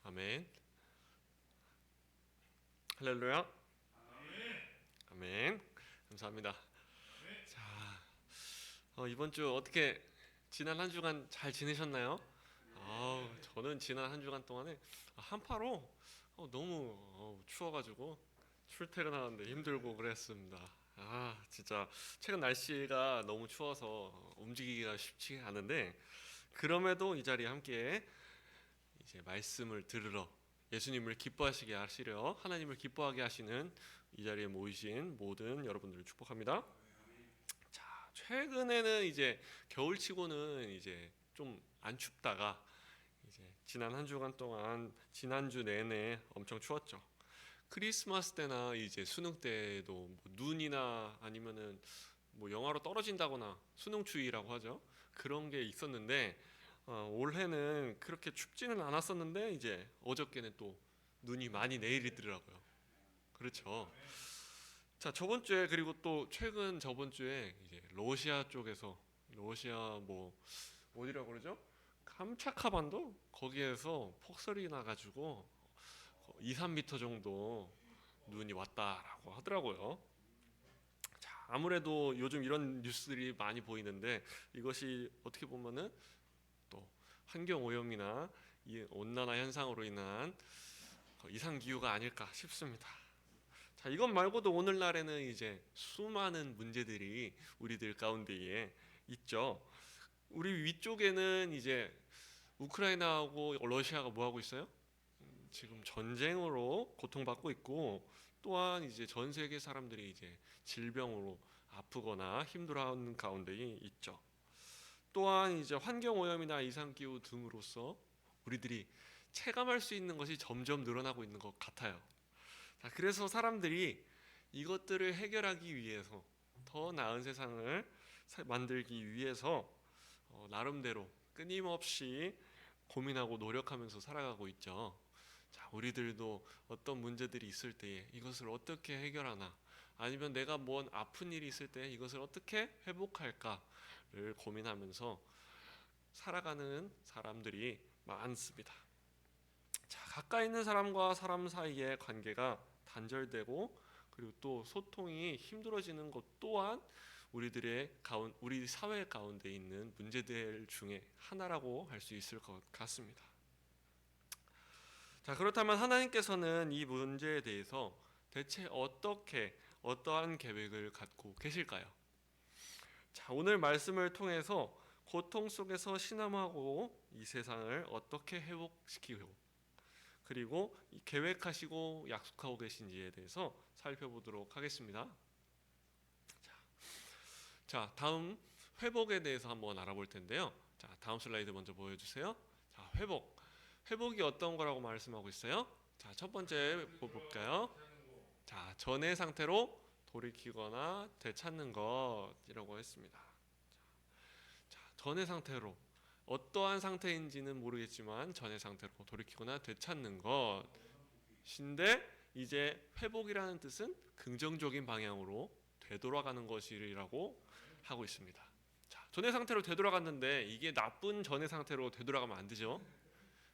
아멘. 할렐루야. 아멘. 감사합니다. 자, 이번 주 어떻게 지난 한 주간 잘 지내셨나요? 저는 지난 한 주간 동안에 한파로 너무 추워가지고 출퇴근하는데 힘들고 그랬습니다. 진짜 최근 날씨가 너무 추워서 움직이기가 쉽지 않은데 그럼에도 이 자리에 함께 이제 말씀을 들으러 예수님을 기뻐하시게 하시려 하나님을 기뻐하게 하시는 이 자리에 모이신 모든 여러분들을 축복합니다. 자, 최근에는 이제 겨울치고는 이제 좀 안 춥다가 이제 지난 한 주간 동안 지난주 내내 엄청 추웠죠. 크리스마스 때나 이제 수능 때도 뭐 눈이나 아니면은 뭐 영하로 떨어진다거나 수능추위라고 하죠. 그런 게 있었는데 올해는 그렇게 춥지는 않았었는데 이제 어저께는 또 눈이 많이 내리더라고요. 그렇죠. 자, 저번 주에 그리고 또 최근 저번 주에 이제 러시아 쪽에서 러시아 뭐 어디라고 그러죠? 캄차카 반도 거기에서 폭설이 나가지고 2, 3미터 정도 눈이 왔다라고 하더라고요. 자, 아무래도 요즘 이런 뉴스들이 많이 보이는데 이것이 어떻게 보면은 또 환경 오염이나 이 온난화 현상으로 인한 이상 기후가 아닐까 싶습니다. 자, 이것 말고도 오늘날에는 이제 수많은 문제들이 우리들 가운데에 있죠. 우리 위쪽에는 이제 우크라이나하고 러시아가 뭐 하고 있어요? 지금 전쟁으로 고통받고 있고 또한 이제 전 세계 사람들이 이제 질병으로 아프거나 힘들어하는 가운데 있죠. 또한 이제 환경 오염이나 이상 기후 등으로서 우리들이 체감할 수 있는 것이 점점 늘어나고 있는 것 같아요. 자, 그래서 사람들이 이것들을 해결하기 위해서 더 나은 세상을 만들기 위해서 나름대로 끊임없이 고민하고 노력하면서 살아가고 있죠. 자, 우리들도 어떤 문제들이 있을 때에 이것을 어떻게 해결하나, 아니면 내가 뭔 아픈 일이 있을 때 이것을 어떻게 회복할까를 고민하면서 살아가는 사람들이 많습니다. 자, 가까이 있는 사람과 사람 사이의 관계가 단절되고 그리고 또 소통이 힘들어지는 것 또한 우리 사회 가운데 있는 문제들 중에 하나라고 할 수 있을 것 같습니다. 자, 그렇다면 하나님께서는 이 문제에 대해서 대체 어떠한 계획을 갖고 계실까요? 자, 오늘 말씀을 통해서 고통 속에서 신음하고 이 세상을 어떻게 회복시키고 그리고 계획하시고 약속하고 계신지에 대해서 살펴보도록 하겠습니다. 자, 다음 회복에 대해서 한번 알아볼 텐데요. 자, 다음 슬라이드 먼저 보여주세요. 자, 회복이 어떤 거라고 말씀하고 있어요? 자, 첫 번째 볼까요? 자, 전의 상태로 돌이키거나 되찾는 것이라고 했습니다. 자, 전의 상태로 어떠한 상태인지는 모르겠지만 전의 상태로 돌이키거나 되찾는 것인데 이제 회복이라는 뜻은 긍정적인 방향으로 되돌아가는 것이라고 하고 있습니다. 자, 전의 상태로 되돌아갔는데 이게 나쁜 전의 상태로 되돌아가면 안 되죠.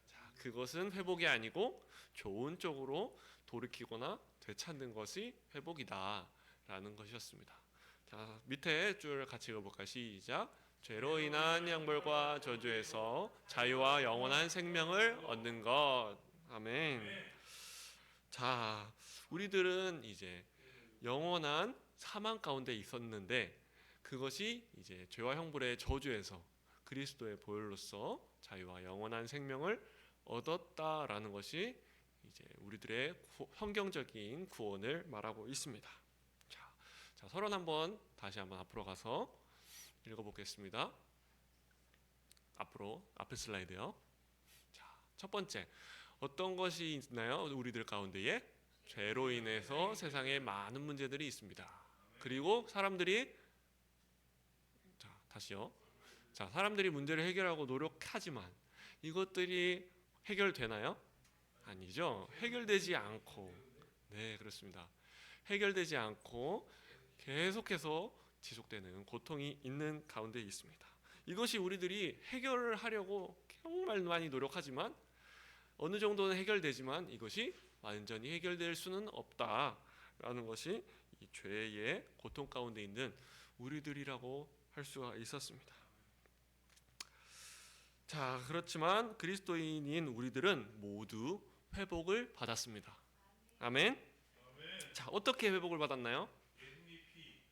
자, 그것은 회복이 아니고 좋은 쪽으로 돌이키거나 되찾는 것이 회복이다라는 것이었습니다. 자, 밑에 줄 같이 읽어볼까요? 시작. 죄로 인한 형벌과 저주에서 자유와 영원한 생명을 얻는 것. 아멘. 자, 우리들은 이제 영원한 사망 가운데 있었는데 그것이 이제 죄와 형벌의 저주에서 그리스도의 보혈로서 자유와 영원한 생명을 얻었다라는 것이 이제 우리들의 성경적인 구원을 말하고 있습니다. 자, 서론 한번 다시 한번 앞으로 가서 읽어보겠습니다. 앞에 슬라이드요. 자, 첫 번째 어떤 것이 있나요? 우리들 가운데에 죄로 인해서 세상에 많은 문제들이 있습니다. 그리고 다시요. 자, 사람들이 문제를 해결하고 노력하지만 이것들이 해결되나요? 아니죠. 해결되지 않고, 네, 그렇습니다. 해결되지 않고 계속해서 지속되는 고통이 있는 가운데 있습니다. 이것이 우리들이 해결을 하려고 정말 많이 노력하지만 어느 정도는 해결되지만 이것이 완전히 해결될 수는 없다라는 것이 이 죄의 고통 가운데 있는 우리들이라고 할 수가 있었습니다. 자, 그렇지만 그리스도인인 우리들은 모두 회복을 받았습니다. 아멘. 자, 어떻게 회복을 받았나요?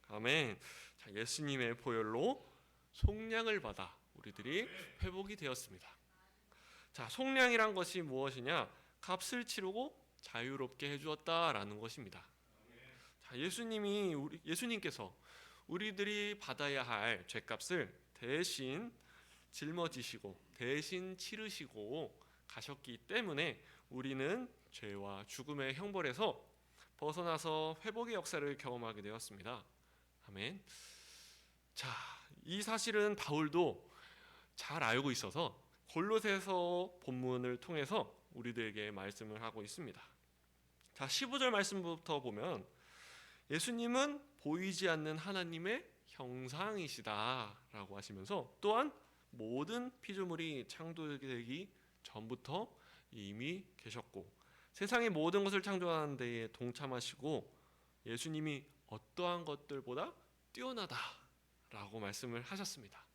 아멘. 자, 예수님의 보혈로 속량을 받아 우리들이 회복이 되었습니다. 자, 속량이란 것이 무엇이냐? 값을 치르고 자유롭게 해주었다라는 것입니다. 자, 예수님께서 우리들이 받아야 할 죄값을 대신 짊어지시고 대신 치르시고 가셨기 때문에 우리는 죄와 죽음의 형벌에서 벗어나서 회복의 역사를 경험하게 되었습니다. 아멘. 자, 이 사실은 바울도 잘 알고 있어서 골로새서 본문을 통해서 우리들에게 말씀을 하고 있습니다. 자, 15절 말씀부터 보면 예수님은 보이지 않는 하나님의 형상이시다라고 하시면서 또한 모든 피조물이 창조되기 전부터 이미 계셨고 세상의 모든 것을 창조하는 데에 동참하시고 예수님이 어떠한 것들보다 뛰어나다라고 말씀을 하셨습니다.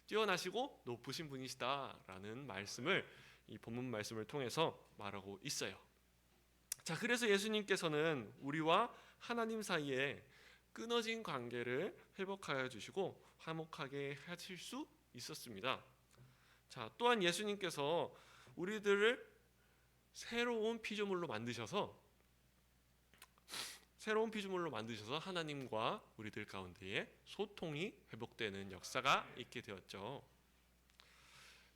뛰어나시고 높으신 분이시다라는 말씀을 이 본문 말씀을 통해서 말하고 있어요. 자, 그래서 예수님께서는 우리와 하나님 사이에 끊어진 관계를 회복하여 주시고 화목하게 하실 수 있었습니다. 자, 또한 예수님께서 우리들을 새로운 피조물로 만드셔서 하나님과 우리들 가운데에 소통이 회복되는 역사가 있게 되었죠.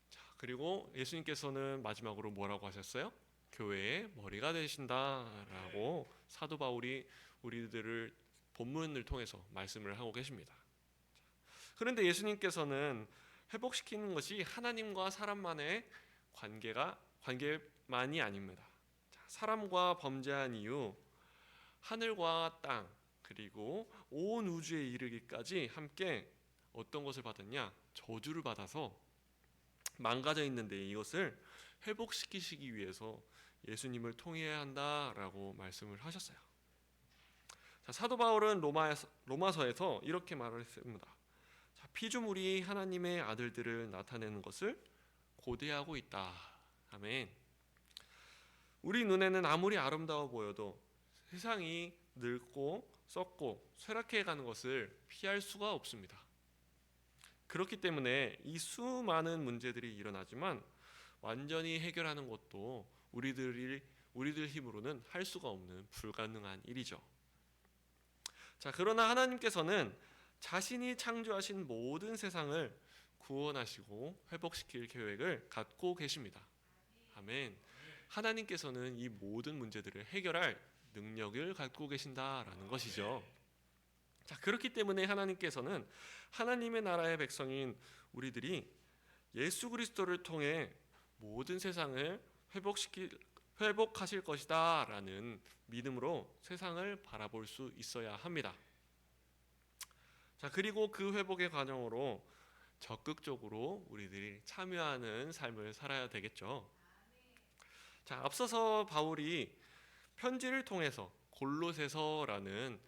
자, 그리고 예수님께서는 마지막으로 뭐라고 하셨어요? 교회의 머리가 되신다라고 사도 바울이 우리들을 본문을 통해서 말씀을 하고 계십니다. 그런데 예수님께서는 회복시키는 것이 하나님과 사람만의 관계만이 아닙니다. 자, 사람과 범죄한 이후 하늘과 땅 그리고 온 우주에 이르기까지 함께 어떤 것을 받았냐? 저주를 받아서 망가져 있는데 이것을 회복시키시기 위해서 예수님을 통해야 한다라고 말씀을 하셨어요. 자, 사도 바울은 로마서에서 이렇게 말을 했습니다. 자, 피조물이 하나님의 아들들을 나타내는 것을 고대하고 있다. 아멘. 우리 눈에는 아무리 아름다워 보여도 세상이 늙고 썩고 쇠락해가는 것을 피할 수가 없습니다. 그렇기 때문에 이 수많은 문제들이 일어나지만 완전히 해결하는 것도 우리들 힘으로는 할 수가 없는 불가능한 일이죠. 자, 그러나 하나님께서는 자신이 창조하신 모든 세상을 구원하시고 회복시킬 계획을 갖고 계십니다. 아멘. 하나님께서는 이 모든 문제들을 해결할 능력을 갖고 계신다라는 것이죠. 자, 그렇기 때문에 하나님께서는 하나님의 나라의 백성인 우리들이 예수 그리스도를 통해 모든 세상을 회복하실 것이다라는 믿음으로 세상을 바라볼 수 있어야 합니다. 자, 그리고 그 회복의 과정으로 적극적으로 우리들이 참여하는 삶을 살아야 되겠죠. 자, 앞서서 바울이 편지를 통해서 골로새서라는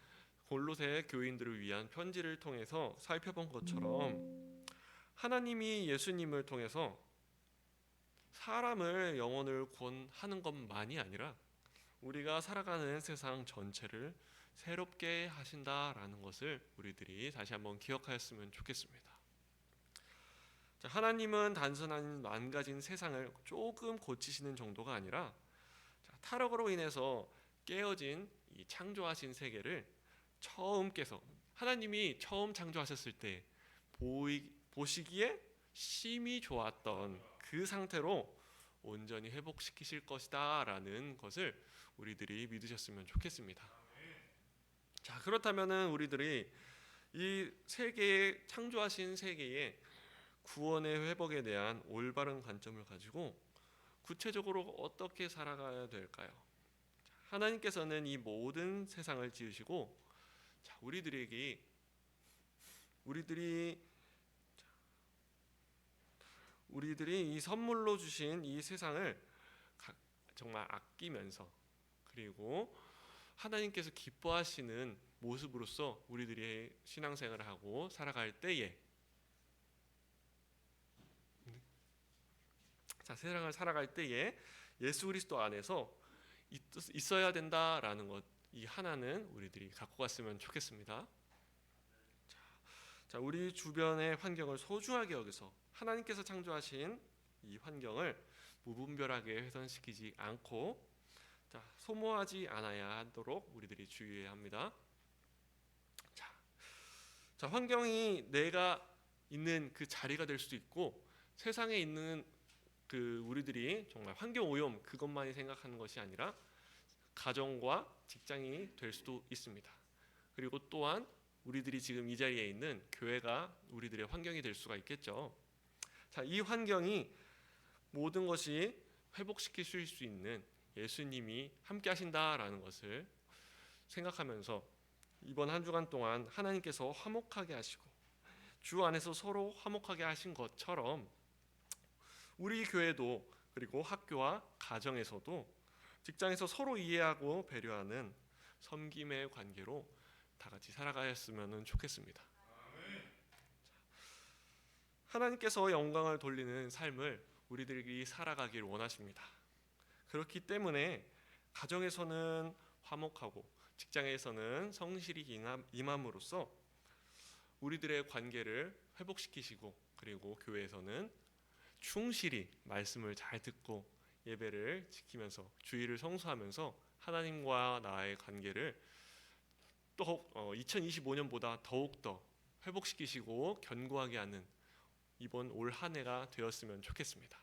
골로새 교인들을 위한 편지를 통해서 살펴본 것처럼 하나님이 예수님을 통해서 사람을 영혼을 구원하는 것만이 아니라 우리가 살아가는 세상 전체를 새롭게 하신다라는 것을 우리들이 다시 한번 기억하였으면 좋겠습니다. 자, 하나님은 단순한 망가진 세상을 조금 고치시는 정도가 아니라 타락으로 인해서 깨어진 이 창조하신 세계를 하나님이 처음 창조하셨을 때 보시기에 심히 좋았던 그 상태로 온전히 회복시키실 것이다 라는 것을 우리들이 믿으셨으면 좋겠습니다. 자, 그렇다면 우리들이 이 세계에 창조하신 세계의 구원의 회복에 대한 올바른 관점을 가지고 구체적으로 어떻게 살아가야 될까요? 하나님께서는 이 모든 세상을 지으시고 우리들이 이 선물로 주신 이 세상을 정말 아끼면서 그리고 하나님께서 기뻐하시는 모습으로서 우리들이 신앙생활을 하고 살아갈 때에 세상을 살아갈 때에 예수 그리스도 안에서 있어야 된다라는 것, 이 하나는 우리들이 갖고 갔으면 좋겠습니다. 자, 우리 주변의 환경을 소중하게 여기서 하나님께서 창조하신 이 환경을 무분별하게 훼손시키지 않고 소모하지 않아야 하도록 우리들이 주의해야 합니다. 자, 환경이 내가 있는 그 자리가 될 수도 있고 세상에 있는 그 우리들이 정말 환경 오염 그것만이 생각하는 것이 아니라 가정과 직장이 될 수도 있습니다. 그리고 또한 우리들이 지금 이 자리에 있는 교회가 우리들의 환경이 될 수가 있겠죠. 자, 이 환경이 모든 것이 회복시킬 수 있는 예수님이 함께 하신다라는 것을 생각하면서 이번 한 주간 동안 하나님께서 화목하게 하시고 주 안에서 서로 화목하게 하신 것처럼 우리 교회도 그리고 학교와 가정에서도 직장에서 서로 이해하고 배려하는 섬김의 관계로 다 같이 살아가셨으면 좋겠습니다. 하나님께서 영광을 돌리는 삶을 우리들이 살아가길 원하십니다. 그렇기 때문에 가정에서는 화목하고 직장에서는 성실히 임함으로써 우리들의 관계를 회복시키시고 그리고 교회에서는 충실히 말씀을 잘 듣고 예배를 지키면서 주의를 성수하면서 하나님과 나의 관계를 또 2025년보다 더욱더 회복시키시고 견고하게 하는 이번 올 한 해가 되었으면 좋겠습니다.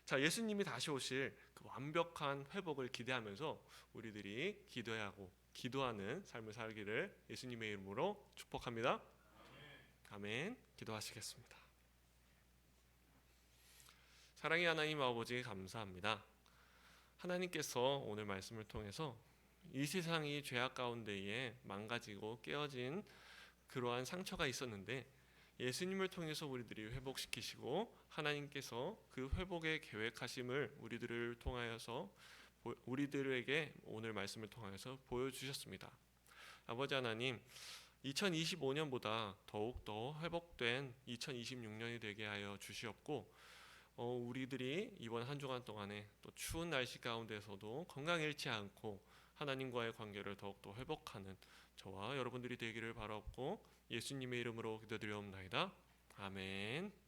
자, 예수님이 다시 오실 그 완벽한 회복을 기대하면서 우리들이 기도해야 하고 기도하는 삶을 살기를 예수님의 이름으로 축복합니다. 아멘. 기도하시겠습니다. 사랑의 하나님 아버지 감사합니다. 하나님께서 오늘 말씀을 통해서 이 세상이 죄악 가운데에 망가지고 깨어진 그러한 상처가 있었는데 예수님을 통해서 우리들이 회복시키시고 하나님께서 그 회복의 계획하심을 우리들을 통하여서 우리들에게 오늘 말씀을 통하여서 보여주셨습니다. 아버지 하나님, 2025년보다 더욱더 회복된 2026년이 되게 하여 주시옵고 우리들이 이번 한 주간 동안에 또 추운 날씨 가운데서도 건강 잃지 않고 하나님과의 관계를 더욱더 회복하는 저와 여러분들이 되기를 바라옵고 예수님의 이름으로 기도드리옵나이다. 아멘.